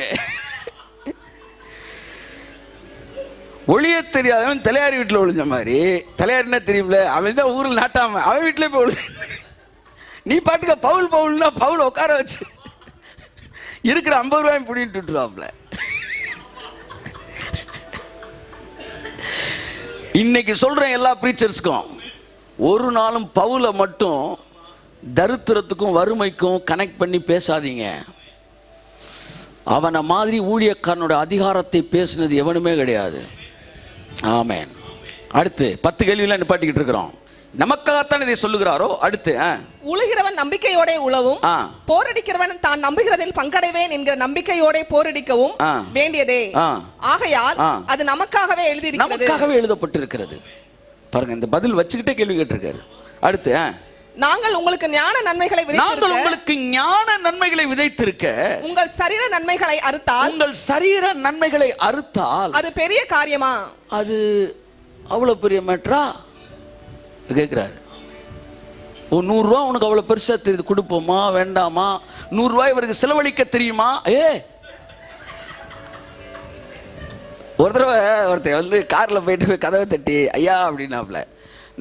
ஒளிய தெரியாதவன் தலையாரி வீட்டில் ஒளிஞ்ச மாதிரி. தலையாரின்னா தெரியும்ல, அவன் தான் ஊரில் நாட்டாம, அவன் வீட்டிலே போய் ஒளி. நீ பாட்டுக்க பவுல் பவுல்னா பவுல் உட்கார வச்சு இருக்கிற 50 ரூபாயும் பிடிட்டு விட்டுருவாப்ல. இன்னைக்கு சொல்றேன் எல்லா பிரீச்சர்ஸ்க்கும், ஒரு நாளும் பவுலை மட்டும் தரித்திரத்துக்கும் வறுமைக்கும் கனெக்ட் பண்ணி பேசாதீங்க. அவனை மாதிரி ஊழியக்காரனோட அதிகாரத்தை பேசினது எவனுமே கிடையாது. ஆமென். அடுத்து 10 கேள்வியில நிப்பாட்டிக்கிட்டு இருக்கிறோம். நமக்காகத்தான் இதை சொல்லுகிறாரோ? அடுத்து, உழுகிறவன் நம்பிக்கையோட உழவும், போரடிக்கிறவன் தான் நம்புகிறதில் பங்கடைவேன் என்கிற நம்பிக்கையோட போரடிக்கவும் வேண்டியதே. ஆகையால் அது நமக்காகவே எழுதியிருக்கிறது, நமக்காகவே எழுதப்பட்டிருக்கிறது. பாருங்க, இந்த பதில் வச்சுக்கிட்டே கேள்வி கேட்டிருக்காரு. அடுத்து, நாங்கள் உங்களுக்கு ஞான நன்மைகளை விதைத்திருக்க உங்கள் சரீர நன்மைகளை அறுத்தால் அது பெரிய காரியமா? அது அவ்வளவு பெரிய மேட்டரா கேட்கிறாரு. 100 ரூபா உனக்கு அவ்வளவு பெருசா தெரியுது, கொடுப்போமா வேண்டாமா? 100 ரூபாய் இவருக்கு செலவழிக்க தெரியுமா? ஒரு தடவை ஒருத்தர் வந்து கார்ல போயிட்டு கதவை தட்டி, ஐயா அப்படின்னாப்ல,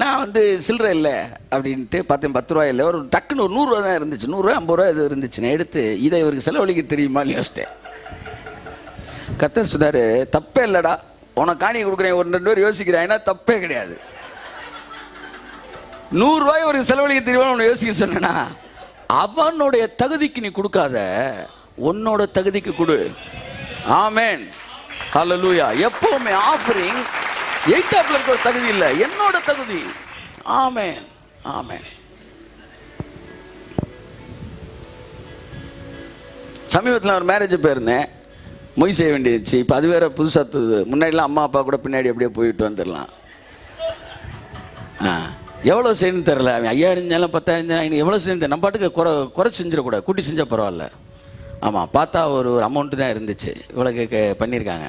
நான் வந்து சில்லறை இல்லை அப்படின்ட்டு பார்த்தேன். 10 ரூபாய் இல்லை, ஒரு டக்குன்னு ஒரு 100 ரூபா தான் இருந்துச்சு, 100 ரூபாய் 50 ரூபாய் இது இருந்துச்சு. நான் எடுத்து, இதை இவருக்கு செலவழிக்க தெரியுமான்னு யோசித்தேன். கத்தர் சொன்னாரு, தப்பே இல்லைடா, உனக்கு காணி கொடுக்குறேன், ஒரு 2 பேர் யோசிக்கிறேன், ஏன்னா தப்பே கிடையாது. 100 ரூபாய் ஒரு செலவழிக்க தெரியுமா உன்னை யோசிக்க சொன்னா, அவனுடைய தகுதிக்கு நீ கொடுக்காத, உன்னோட தகுதிக்கு கொடு. ஆமென், ஹல்லேலூயா. எப்பவுமே ஆஃபரிங் எய்தாப்ல இருக்கிற தகுதி இல்லை, என்னோட தகுதி. ஆமென், ஆமென். சமீபத்தில் ஒரு மேரேஜ் போயிருந்தேன், மொய் செய்ய வேண்டியதுச்சு. இப்போ அது வேற புதுசாக, முன்னாடிலாம் அம்மா அப்பா கூட பின்னாடி அப்படியே போயிட்டு வந்துடலாம். எவ்வளோ செய்யணும்னு தெரில, 5000 இருந்தாலும் 10,000 இருந்தாலும் எவ்வளோ செஞ்சு நம்ம பாட்டுக்கு குறைச்சி செஞ்சிடக்கூடாது, கூட்டி செஞ்சால் பரவாயில்ல. ஆமாம், பார்த்தா ஒரு அமௌண்ட்டு தான் இருந்துச்சு, இவ்வளோ பண்ணியிருக்காங்க.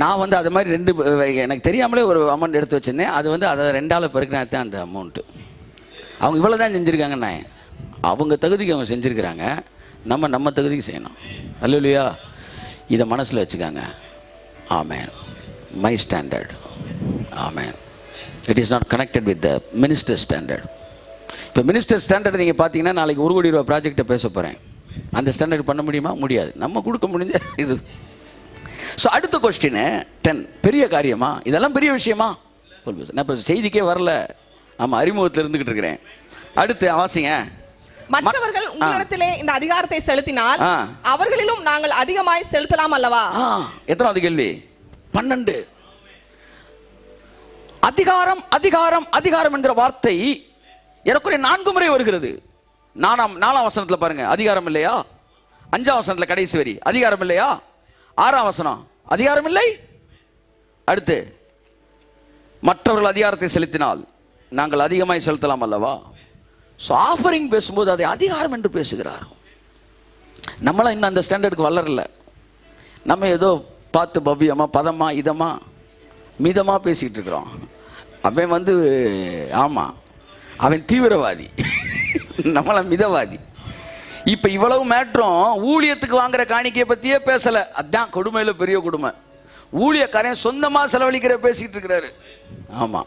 நான் வந்து அது மாதிரி 2 எனக்கு தெரியாமலே ஒரு அமௌண்ட் எடுத்து வச்சுருந்தேன். அது வந்து அதை 2ஆல் பெருக்கினா தான் அந்த அமௌண்ட்டு. அவங்க இவ்வளோ தான் செஞ்சுருக்காங்கண்ணா, அவங்க தகுதிக்கு அவங்க செஞ்சுருக்கிறாங்க, நம்ம தகுதிக்கு செய்யணும். அல்லேலூயா. இதை மனசில் வச்சுக்காங்க. Amen. My standard. Amen. It is not connected with the minister standard. இப்போ மினிஸ்டர் ஸ்டாண்டர்ட் நீங்கள் பார்த்தீங்கன்னா, நாளைக்கு 1 கோடி ரூபா ப்ராஜெக்டை பேச போகிறேன், அந்த ஸ்டாண்டர்ட் பண்ண முடியுமா? முடியாது. நம்ம கொடுக்க முடிஞ்ச இது. ஸோ அடுத்த கொஸ்டின் 10, பெரிய காரியமா? இதெல்லாம் பெரிய விஷயமா? நான் இப்போ செய்திக்கே வரல, ஆமாம், அறிமுகத்தில் இருந்துகிட்டு இருக்கிறேன். அடுத்து வாசிங்க. மற்றவர்கள் உங்களிடத்திலே இந்த அதிகாரத்தை செலுத்தினால் அவர்களிலும் நாங்கள் அதிகமாய் செலுத்தலாம் அல்லவா? எத்தனாவது கேள்வி? 12. அதிகாரம் அதிகாரம் அதிகாரம் என்கிற வார்த்தை ஏறக்குறைய 4 முறை வருகிறது. 4ஆம் வசனத்தில் பாருங்க, அதிகாரம் இல்லையா? 5ஆம் வசனத்தில் கடைசி வரி, அதிகாரம் இல்லையா? 6ஆம் வசனம், அதிகாரம் இல்லை. அடுத்து, மற்றவர்கள் அதிகாரத்தை செலுத்தினால் நாங்கள் அதிகமாய் செலுத்தலாம் அல்லவா? ஸோ ஆஃபரிங் பேசும்போது அதை அதிகாரம் என்று பேசுகிறார். நம்மளாம் இன்னும் அந்த ஸ்டாண்டர்டுக்கு வளரல. நம்ம ஏதோ பார்த்து பவ்யமா பதமா இதமா மிதமா பேசிக்கிட்டு இருக்கிறோம். அவன் வந்து ஆமாம் அவன் தீவிரவாதி, நம்மள மிதவாதி. இப்ப இவ்வளவு மேட்ரும் ஊழியத்துக்கு வாங்குற காணிக்கையை பத்தியே பேசல. அதான் கொடுமையில பெரிய கொடுமை. ஊழியக்காரன் சொந்தமா செலவழிக்கிற பேசிட்டு இருக்கிறாரு. ஆமா,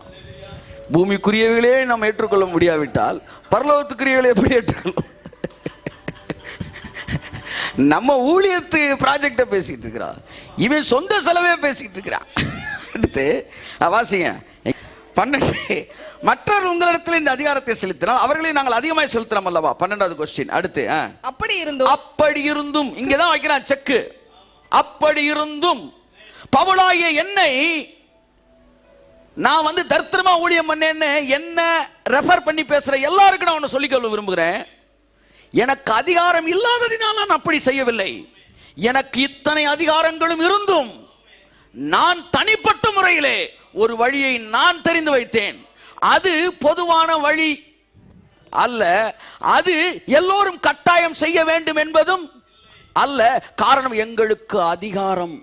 பூமிக்குரியவர்களே நம்ம ஏற்றுக்கொள்ள முடியாவிட்டால் பரலோகத்துக்குரியவர்களை எப்படி ஏற்றுக்கொள்ளும்? நம்ம ஊழியத்து ப்ராஜெக்ட பேசிட்டு இருக்கிறான், இவன் சொந்த செலவே பேசிட்டு இருக்கிறான். அடுத்து வாசிங்க 12. மற்றவர் உங்களிடத்தில் இந்த அதிகாரத்தை செலுத்தினால் அவர்களை நாங்கள் அதிகமாக செலுத்தலாம் அல்லவா? 12வது கொஸ்டின். அடுத்து அப்படி இருந்தும் இங்கதான் வைக்கிறான் செக்கு. அப்படி இருந்தும் பவுலாகிய என்னை நான் வந்து தர்த்தமா ஊழியம் பண்ணேன்னு என்ன ரெஃபர் பண்ணி பேசுற எல்லாருக்கும் நான் ஒன்னு சொல்லிக்கொள்ள விரும்புகிறேன். எனக்கு அதிகாரம் இல்லாததினால் நான் அப்படி செய்யவில்லை. எனக்கு இத்தனை அதிகாரங்களும் இருந்தும் நான் தனிப்பட்ட முறையிலே ஒரு வழியை நான் தெரிந்து வைத்தேன். அது பொதுவான வழி அல்ல, அது எல்லோரும் கட்டாயம் செய்ய வேண்டும் என்பதும் அல்ல. காரணம், எங்களுக்கு அதிகாரம்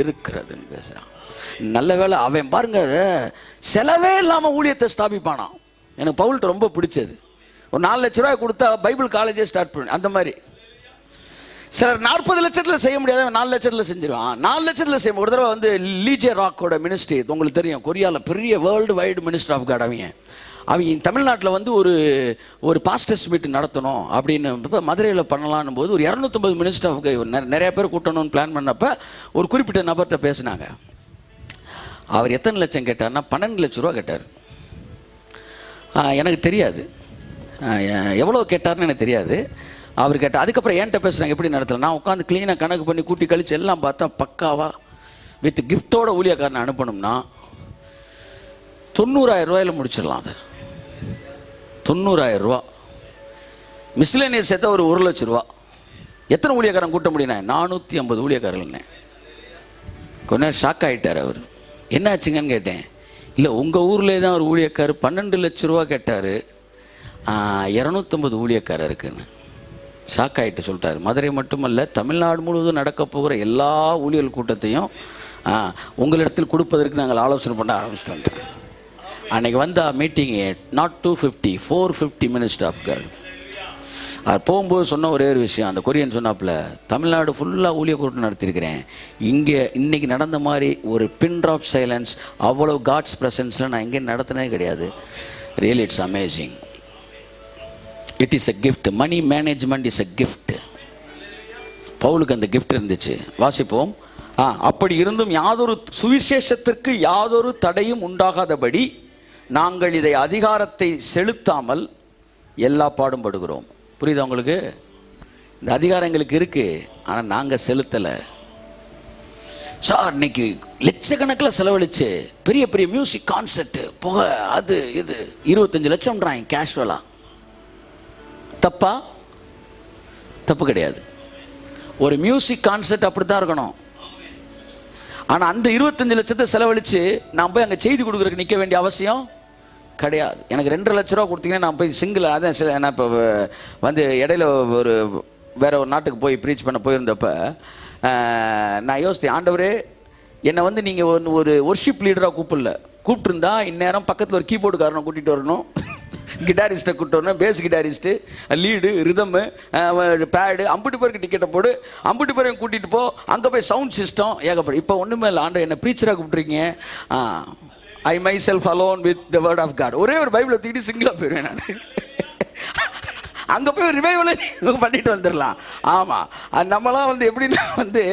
இருக்கிறது பேசுறான். நல்ல வேளை அவன் பாருங்க, செலவே இல்லாம ஊழியத்தை ஸ்தாபிப்பானான். எனக்கு பவுல்ட்ட ரொம்ப பிடிச்சது. ஒரு 4 லட்ச ரூபாய் கொடுத்தா பைபிள் காலேஜே ஸ்டார்ட் பண்ணு. அந்த மாதிரி சிலர் 40 லட்சத்துல செய்ய முடியாத 4 லட்சத்துல செஞ்சிருவான். 4 லட்சத்துல செய்ய. ஒரு தடவை வந்து லீஜே ராக்கோட மினிஸ்ட்ரி உங்களுக்கு தெரியும், கொரியால பெரிய world wide minister of God. அவங்க தமிழ்நாட்டில் வந்து ஒரு பாஸ்டர்ஸ் மீட் நடத்தணும் அப்படின்னு மதுரையில் பண்ணலான்னு போது ஒரு 250 மினிஸ்டர் ஆஃப் நிறைய பேர் கூட்டணும்னு பிளான் பண்ணப்ப ஒரு குறிப்பிட்ட நபர்கிட்ட பேசினாங்க. அவர் எத்தனை லட்சம் கேட்டார்னா 12 லட்ச ரூபா கேட்டார். எனக்கு தெரியாது எவ்வளோ கேட்டார்னு எனக்கு தெரியாது. அவர் கேட்டார். அதுக்கப்புறம் என்கிட்ட பேசுகிறாங்க எப்படி நடத்தலாம். நான் உட்காந்து க்ளீனாக கணக்கு பண்ணி கூட்டி கழிச்சு எல்லாம் பார்த்தா பக்காவா வித் கிஃப்டோட ஊழியக்காரனை அனுப்பணும்னா 90,000 ரூபாயில் முடிச்சிடலாம். அது 90,000 ரூபா. மிஸ்லேனியஸ் சேர்த்தா ஒரு 1 லட்ச ரூபா. எத்தனை ஊழியக்காரன் கூட்ட முடியும்? 450 ஊழியக்காரர்கள். கொஞ்ச நேரம் ஷாக் ஆகிட்டார் அவர். என்ன ஆச்சுங்கன்னு கேட்டேன். இல்லை உங்கள் ஊர்லேயே தான் ஒரு ஊழியக்காரர் 12 லட்ச ரூபா கேட்டார், 250 ஊழியக்காரர் இருக்குன்னு. ஷாக் ஆகிட்டு சொல்லிட்டார். மதுரை மட்டுமல்ல, தமிழ்நாடு முழுவதும் நடக்க போகிற எல்லா ஊழியர் கூட்டத்தையும் உங்களிடத்தில் கொடுப்பதற்கு நாங்கள் ஆலோசனை பண்ண ஆரம்பிச்சிட்டோம். அன்னைக்கு வந்த meeting not 250, 450 minister of God. அது போகும்போது சொன்ன ஒரே ஒரு விஷயம், அந்த கொரியன் சொன்னாப்புல, தமிழ்நாடு ஃபுல்லாக ஊழிய கூட்டம் நடத்தியிருக்கிறேன், இங்கே இன்னைக்கு நடந்த மாதிரி ஒரு பின் ட்ராப் சைலன்ஸ் அவ்வளோ காட்ஸ் ப்ரெசன்ஸில் நான் எங்கேயும் நடத்தினே கிடையாது. Really it's amazing. It is a gift. Money management is a gift. பவுலுக்கு அந்த கிஃப்ட் இருந்துச்சு. வாசிப்போம். அப்படி இருந்தும் யாதொரு சுவிசேஷத்திற்கு யாதொரு தடையும் உண்டாகாதபடி நாங்கள் இதை அதிகாரத்தை செலுத்தாமல் எல்லா பாடும் படுகிறோம். புரியுதா உங்களுக்கு? இந்த அதிகாரம் எங்களுக்கு இருக்கு, ஆனால் நாங்கள் செலுத்தலை. சார் இன்னைக்கு லட்சக்கணக்கில் செலவழிச்சு பெரிய பெரிய மியூசிக் கான்சர்ட் புகை அது இது 25 லட்சம்ன்றாங்க கேஷுவலா. தப்பா? தப்பு கிடையாது. ஒரு மியூசிக் கான்சர்ட் அப்படித்தான் இருக்கணும். ஆனால் அந்த 25 லட்சத்தை செலவழித்து நான் போய் அங்கே செய்தி கொடுக்குறதுக்கு நிற்க வேண்டிய அவசியம் கிடையாது. எனக்கு 2.5 லட்ச ரூபா கொடுத்தீங்கன்னா நான் போய் சிங்கிள். அதான் நான் இப்போ வந்து இடையில வேற ஒரு நாட்டுக்கு போய் ப்ரீச் பண்ண போயிருந்தப்ப நான் யோசித்தேன், ஆண்டவரே என்னை வந்து நீங்கள் ஒரு ஒர்ஷிப் லீடராக கூப்பிட்டுருந்தா இந்நேரம் பக்கத்தில் ஒரு கீபோர்டுக்காரனை கூட்டிகிட்டு வரணும், கிட்டாரிஸ்ட்டை கூப்பிட்டு வரணும், பேஸ் கிட்டாரிஸ்ட்டு, லீடு, ரிதம்மு, பேடு, அம்புட்டு பேருக்கு டிக்கெட்டை போடு, அம்புட்டு பேரையும் கூட்டிகிட்டு போ, அங்கே போய் சவுண்ட் சிஸ்டம் ஏகப்படும். இப்போ ஒன்றுமே இல்லை, ஆண்டவர் என்ன ப்ரீச்சராக கூப்பிட்ருக்கீங்க. I myself alone with the word of God. ஒரே ஒரு பைபிளை தூக்கிட்டு சிங்கிளாக போயிடுவேன் நான். அங்கே போய் ரிவைவலை பண்ணிட்டு வந்துடலாம். ஆமாம், நம்மளாம் வந்து எப்படின்னா வந்து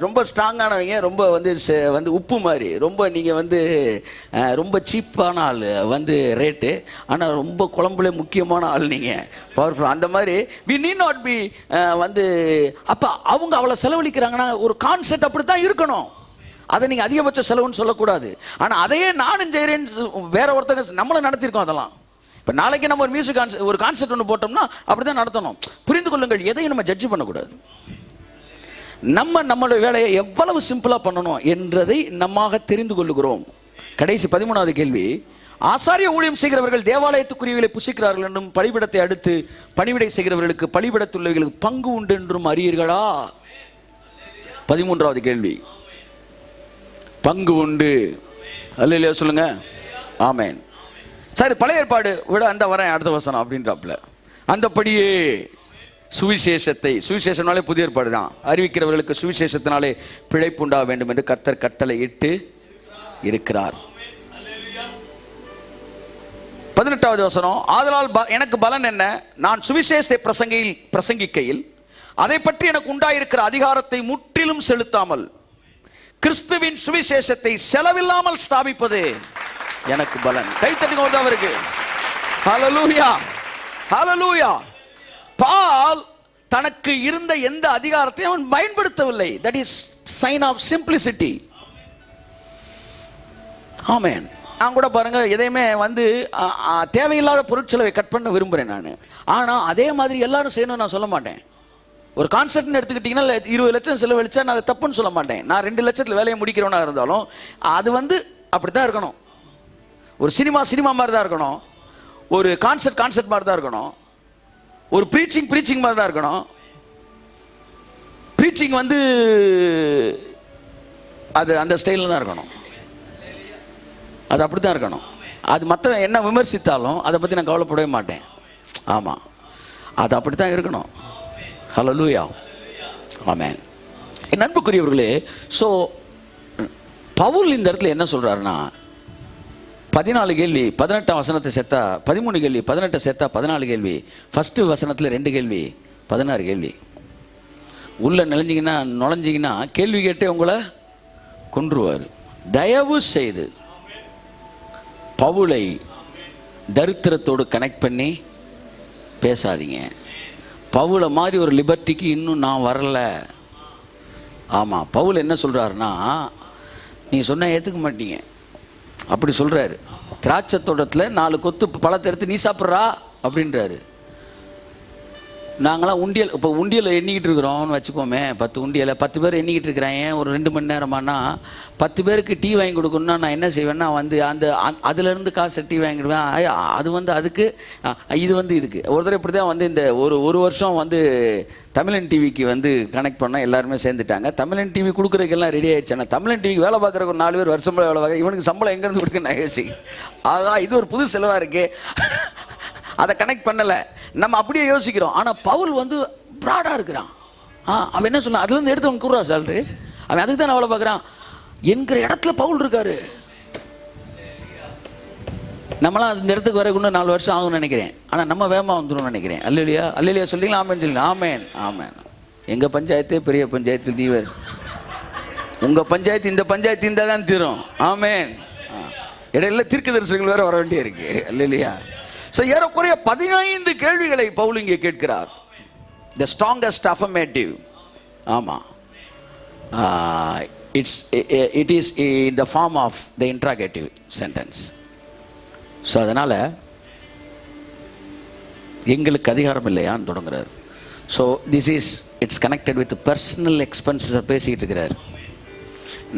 ரொம்ப ஸ்ட்ராங்கானவங்க, ரொம்ப வந்து உப்பு மாதிரி, ரொம்ப நீங்கள் வந்து ரொம்ப சீப்பான ஆள் வந்து ரேட்டு, ஆனால் ரொம்ப குழம்புல முக்கியமான ஆள் நீங்கள் பவர்ஃபுல். அந்த மாதிரி வி நீட் நாட் பி வந்து. அப்போ அவங்க அவ்வளோ செலவழிக்கிறாங்கன்னா ஒரு கான்செப்ட் அப்படி தான் இருக்கணும். அதை நீங்கள் அதிகபட்ச செலவுன்னு சொல்லக்கூடாது. ஆனால் அதையே நானும் செய்கிறேன்னு வேற ஒருத்தங்க நம்மளை நடத்தியிருக்கோம். அதெல்லாம் இப்போ நாளைக்கு நம்ம ஒரு மியூசிக் ஒரு கான்செர்ட் ஒன்று போட்டோம்னா அப்படி தான் நடத்தணும். புரிந்து கொள்ளுங்கள், எதையும் நம்ம ஜட்ஜ் பண்ணக்கூடாது. நம்மளுடைய வேலையை எவ்வளவு சிம்பிளாக பண்ணணும் என்றதை நம்மாக தெரிந்து கொள்ளுகிறோம். கடைசி 13வது கேள்வி, ஆசாரிய ஊழியம் செய்கிறவர்கள் தேவாலயத்துக்குரியவர்களை புசிக்கிறார்கள் என்றும் பலிபிடத்தை அடுத்து பணிவிடை செய்கிறவர்களுக்கு பலிபிடத்துள்ளவர்களுக்கு பங்கு உண்டு என்றும் அறியீர்களா? 13வது கேள்வி. பங்கு உண்டு. அல்லேலூயா சொல்லுங்க. ஆமென். சரி, பழைய ஏற்பாடு விட அந்த வரேன் அடுத்த வசனம் அப்படின்றாப்புல. அந்தபடியே சுவிசேஷத்தை, சுவிசேஷனாலே புதிய ஏற்பாடு தான், அறிவிக்கிறவர்களுக்கு சுவிசேஷத்தினாலே பிழைப்பு உண்டாக வேண்டும் என்று கர்த்தர் கட்டளை இட்டு இருக்கிறார். 18வது வசனம், ஆதலால் எனக்கு பலன் என்ன, நான் சுவிசேஷத்தை பிரசங்கிக்கையில் அதை பற்றி எனக்கு உண்டாயிருக்கிற அதிகாரத்தை முற்றிலும் செலுத்தாமல் கிறிஸ்துவின் சுவிசேஷத்தை செலவில்லாமல் ஸ்தாபிப்பது எனக்கு பலன். கைத்தட்டுங்க அவருக்கு. ஹல்லேலூயா, ஹல்லேலூயா. பால் தனக்கு இருந்த எந்த அதிகாரத்தையும் அவன் பயன்படுத்தவில்லை. That is sign of simplicity. Amen. நான் கூட பாருங்க, எதையுமே தேவையில்லாத பொருட்செலவை கட் பண்ண விரும்புகிறேன் நான். ஆனால் அதே மாதிரி எல்லாரும் செய்யணும்னு நான் சொல்ல மாட்டேன். ஒரு கான்செப்ட்னு எடுத்துக்கிட்டிங்கன்னா 20 லட்சம் செலவழிச்சா நான் அதை தப்புன்னு சொல்ல மாட்டேன். நான் 2 லட்சத்தில் வேலையை முடிக்கிறவனா இருந்தாலும் அது அப்படி தான் இருக்கணும். ஒரு சினிமா மாதிரி தான் இருக்கணும். ஒரு கான்செப்ட் மாதிரி தான் இருக்கணும். ஒரு ப்ரீச்சிங் மாதிரி தான் இருக்கணும். ப்ரீச்சிங் அது அந்த ஸ்டைலில் தான் இருக்கணும். அது அப்படி தான் இருக்கணும். அது மற்ற என்ன விமர்சித்தாலும் அதை பற்றி நான் கவலைப்படவே மாட்டேன். ஆமாம், அது அப்படி தான் இருக்கணும். ஹல்லேலூயா, ஆமென். என் அன்புக்குரியவர்களே, ஸோ பவுல் இந்த இடத்துல என்ன சொல்கிறாருன்னா, 14 கேள்வி 18 வசனத்தை சேர்த்தா 13 கேள்வி, 18 சேர்த்தா 14 கேள்வி, ஃபஸ்ட்டு வசனத்தில் 2 கேள்வி, 16 கேள்வி. உள்ளே நுழைஞ்சிங்கன்னா கேள்வி கேட்டே உங்களை கொன்றுவார். தயவு செய்து பவுலை தரித்திரத்தோடு கனெக்ட் பண்ணி பேசாதீங்க. பவுலை மாதிரி ஒரு லிபர்ட்டிக்கு இன்னும் நான் வரல. ஆமாம், பவுல் என்ன சொல்கிறாருன்னா, நீங்கள் சொன்னால் ஏற்றுக்க மாட்டீங்க அப்படி சொல்கிறாரு. திராட்சை தோட்டத்தில் 4 கொத்து பழத்தை எடுத்து நீ சாப்பிட்றா அப்படின்றாரு. நாங்களாம் உண்டியல் எண்ணிக்கிட்டு இருக்கிறோம்னு வச்சுக்கோமே, 10 உண்டியலை 10 பேர் எண்ணிக்கிட்டு இருக்கிறாங்க. ஒரு 2 மணி நேரமானா 10 பேருக்கு டீ வாங்கி கொடுக்கணும்னா நான் என்ன செய்வேன்னா அதுலேருந்து காசு டீ வாங்கிடுவேன். அது அதுக்கு இது இதுக்கு ஒரு தடவை இப்படி தான் இந்த ஒரு வருஷம் தமிழன் டிவிக்கு கனெக்ட் பண்ணால் எல்லாருமே சேர்ந்துட்டாங்க. தமிழன் டிவி கொடுக்குறதுக்கெல்லாம் ரெடி ஆயிடுச்சு. ஆனால் தமிழன் டிவிக்கு வேலை பார்க்குற ஒரு 4 பேர் வருஷம் வேலை பார்க்குற, இவனுக்கு சம்பளம் எங்கேருந்து கொடுக்க நகைச்சி. அதான் இது ஒரு புது செலவாக இருக்குது. அதை கனெக்ட் பண்ணலை. நம்ம அப்படியே யோசிக்கிறோம். ஆனால் பவுல் ப்ராடாக இருக்கிறான். அவன் என்ன சொன்னான், அதுலேருந்து எடுத்து அவன் கூடுறா சால்ரி, அவன் அதுக்கு தான் வேலை பார்க்குறான் என்கிற இடத்துல பவுல் இருக்காரு. நம்மளாம் அந்த இடத்துக்கு வர இன்னும் 4 வருஷம் ஆகும்னு நினைக்கிறேன். ஆனால் நம்ம வேகமாக வந்துடும் நினைக்கிறேன். அல்லேலூயா, அல்லேலூயா சொல்லிங்களா? ஆமேன் சொல்லுங்க. ஆமேன், ஆமேன். எங்கள் பஞ்சாயத்தே பெரிய பஞ்சாயத்து தீவர். உங்கள் பஞ்சாயத்து இந்த பஞ்சாயத்து இருந்தால் தான் தீரும். ஆமேன். இடையில தீர்க்கதரிசிகள் வேற வர வேண்டிய இருக்கு. அல்லேலூயா. ஏறக்குறைய 15 கேள்விகளை பவுல் இங்கே கேட்கிறார். The strongest affirmative. ஆமாம், it is in the form of the interrogative sentence. So அதனால் எங்களுக்கு அதிகாரம் இல்லையான்னு தொடங்குறார். So it's connected with personal எக்ஸ்பென்சஸை பேசிக்கிட்டு இருக்கிறார்.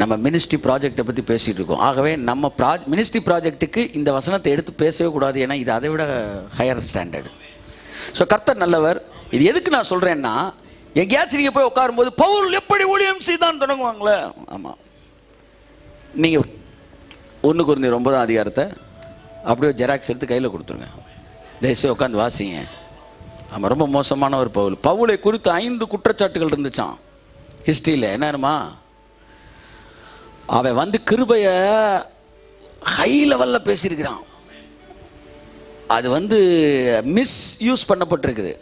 நம்ம மினிஸ்ட்ரி ப்ராஜெக்டை பற்றி பேசிகிட்டு இருக்கோம். ஆகவே நம்ம மினிஸ்ட்ரி ப்ராஜெக்ட்டுக்கு இந்த வசனத்தை எடுத்து பேசவே கூடாது. ஏன்னா இது அதை விட ஹையர் ஸ்டாண்டர்டு. ஸோ கர்த்தர் நல்லவர். இது எதுக்கு நான் சொல்கிறேன்னா, எங்கேயாச்சும் நீங்கள் போய் உட்காரும்போது பவுல் எப்படி ஊழியம் செய்தான் தொடங்குவாங்களே. ஆமாம், நீங்கள் 1 கொரிந்தியர் 9ஆம் அதிகாரத்தை அப்படியே ஜெராக்ஸ் எடுத்து கையில் கொடுத்துருங்க. தயவுசெய்து உட்காந்து வாசிங்க. ஆமாம், ரொம்ப மோசமான ஒரு பவுலை குறித்து 5 குற்றச்சாட்டுகள் இருந்துச்சான் ஹிஸ்ட்ரியில். என்னமா, அவன் கிருபையை ஹை லெவலில் பேசியிருக்கிறான். அது மிஸ்யூஸ் பண்ணப்பட்டிருக்குது.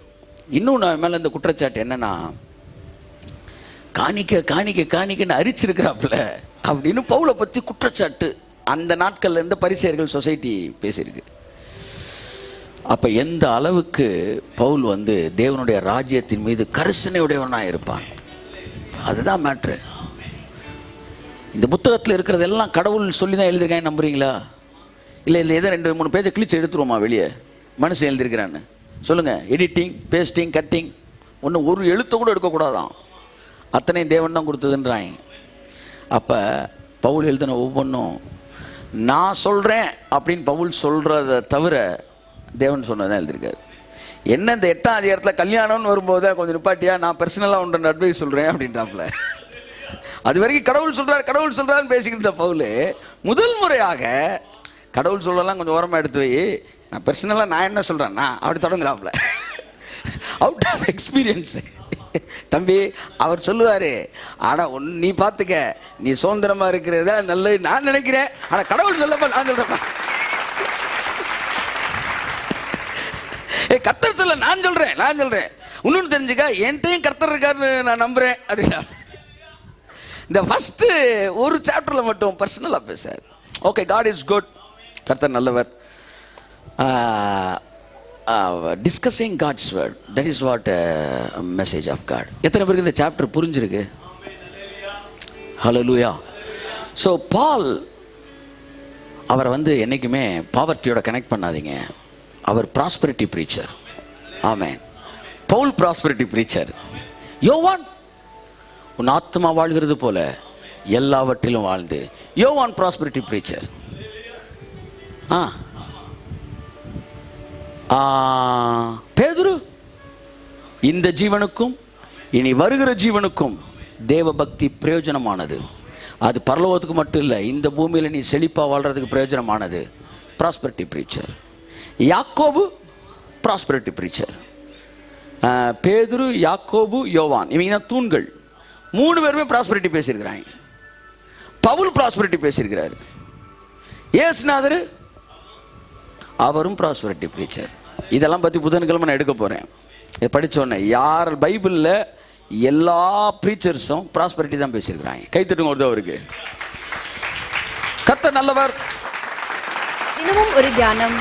இன்னும் நான் மேலே இந்த குற்றச்சாட்டு என்னன்னா, காணிக்கன்னு அரிச்சிருக்கிறாப்புல அப்படின்னு பவுலை பற்றி குற்றச்சாட்டு அந்த நாட்கள்ல இருந்த பரிசேயர்கள் சொசைட்டி பேசியிருக்கு. அப்போ எந்த அளவுக்கு பவுல் தேவனுடைய ராஜ்யத்தின் மீது கரிசனையுடையவனாக இருப்பான், அதுதான் மேட்ரு. இந்த புத்தகத்தில் இருக்கிறதெல்லாம் கடவுள் சொல்லி தான் எழுதியிருக்காங்க நம்புறீங்களா? இல்லை ஏதோ 2-3 பேஜை கிழிச்சு எடுத்துருவோமா வெளியே மனுஷன் எழுதியிருக்கிறான்னு சொல்லுங்கள். எடிட்டிங், பேஸ்டிங், கட்டிங் ஒரு எழுத்தை கூட எடுக்கக்கூடாதான். அத்தனை தேவன் தான் கொடுத்ததுன்றாங்க. அப்போ பவுல் எழுதின ஒவ்வொன்றும் நான் சொல்கிறேன் அப்படின்னு பவுல் சொல்கிறத தவிர தேவன் சொன்னதான் எழுதியிருக்காரு. என்ன இந்த 8ஆம் அதிகாரத்தில் கல்யாணம்னு வரும்போது கொஞ்சம் நிப்பாட்டியா, நான் பர்சனலாக ஒன்று அட்வைஸ் சொல்கிறேன் அப்படின்றாப்புல. அது வரைக்கும் கடவுள் சொல்றாருன்னு பேசிக்கிட்டு இருந்த பவுல் முதல் முறையாக கடவுள் சொல்லலாம் கொஞ்சம் ஓரமாக எடுத்து வை, நான் பர்சனலாக நான் என்ன சொல்கிறேன், நான் அப்படி தொடங்குறாப்புல அவுட் ஆஃப் எக்ஸ்பீரியன்ஸு. தம்பி அவர் சொல்லுவார், ஆனால் நீ பார்த்துக்க, நீ சுதந்திரமாக இருக்கிறதா நல்லது நான் நினைக்கிறேன், ஆனால் கடவுள் சொல்லப்பா நான் சொல்கிறேன்ப்பா. கர்த்தர் சொல்ல நான் சொல்கிறேன் இன்னொன்று தெரிஞ்சுக்க, என்கிட்டையும் கர்த்தர் இருக்காருன்னு நான் நம்புகிறேன் அப்படின்னா. இந்த ஃபஸ்ட்டு ஒரு சாப்டரில் மட்டும் பர்சனலாக பேசார். ஓகே, காட் இஸ் குட், கர்த்தர் நல்லவர். Discussing God's word, that is what message of God. எத்தனை பேருக்கு இந்த சாப்டர் புரிஞ்சிருக்கு? ஹல்லேலூயா. ஸோ பால் அவரை என்னைக்குமே பாவர்ட்டியோட கனெக்ட் பண்ணாதீங்க. அவர் prosperity preacher. Amen. Pavul prosperity preacher. Yovan உன் ஆத்மா வாழ்கிறது போல எல்லாவற்றிலும் வாழ்ந்து. யோவான் ப்ராஸ்பரிட்டி ப்ரீச்சர். பேதுரு இந்த ஜீவனுக்கும் இனி வருகிற ஜீவனுக்கும் தேவ பக்தி பிரயோஜனமானது. அது பரலோகத்துக்கு மட்டும் இல்லை, இந்த பூமியில் நீ செழிப்பாக வாழ்றதுக்கு பிரயோஜனமானது. Prosperity preacher. Yakobu prosperity preacher. Pethuru, Yakobu, யோவான், இவங்க தான் தூண்கள். 3 பேருமே ப்ராஸ்பரிட்டி பேசியிருக்கிறாங்க. பவுல் ப்ராஸ்பரிட்டி பேசியிருக்கிறார். இயேசுநாதர் அவரும் ப்ராஸ்பரிட்டி ப்ரீச்சர். இதெல்லாம் பற்றி புதன்கிழமை நான் எடுக்க போகிறேன். இதை படித்தோன்னே யார் பைபிளில் எல்லா ப்ரீச்சர்ஸும் ப்ராஸ்பரிட்டி தான் பேசியிருக்கிறாங்க. கைத்தட்டுங்க ஒருத்தர் அவருக்கு. கர்த்தர் நல்லவர். தினமும் ஒரு தியானம்.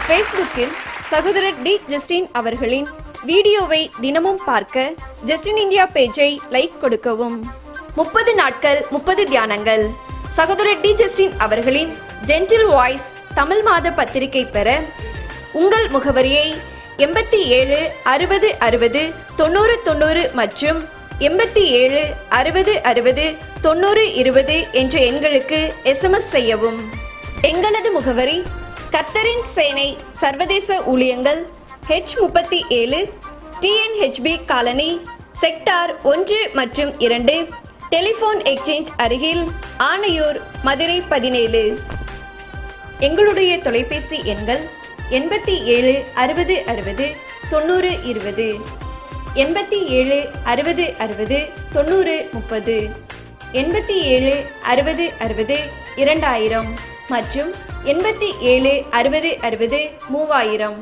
ஃபேஸ்புக்கில் சகோதரர் டி. ஜஸ்டின் அவர்களின் வீடியோவை தினமும் பார்க்க ஜஸ்டின் இந்தியா பேஜை லைக் கொடுக்கவும். 30 நாட்கள் 30 தியானங்கள். சகோதரர் டி. ஜஸ்டின் அவர்களின் ஜென்டில் வாய்ஸ் தமிழ் மாத பத்திரிகை பெற உங்கள் முகவரியை 87 60 60 90 90 மற்றும் 87 60 60 90 20 என்ற எண்களுக்கு SMS செய்யவும். எங்களது முகவரி கர்த்தரின் சேனை சர்வதேச ஊழியங்கள், H37, TNHB காலனி, செக்டார் 1 மற்றும் 2, டெலிபோன் எக்ஸ்சேஞ்ச் அருகில், ஆனையூர், மதுரை 17. எங்களுடைய தொலைபேசி எண்கள் 87 60 60 90 20, 87 60 60 90 30, 87 60 60 2000 மற்றும் 87 60 60 3000.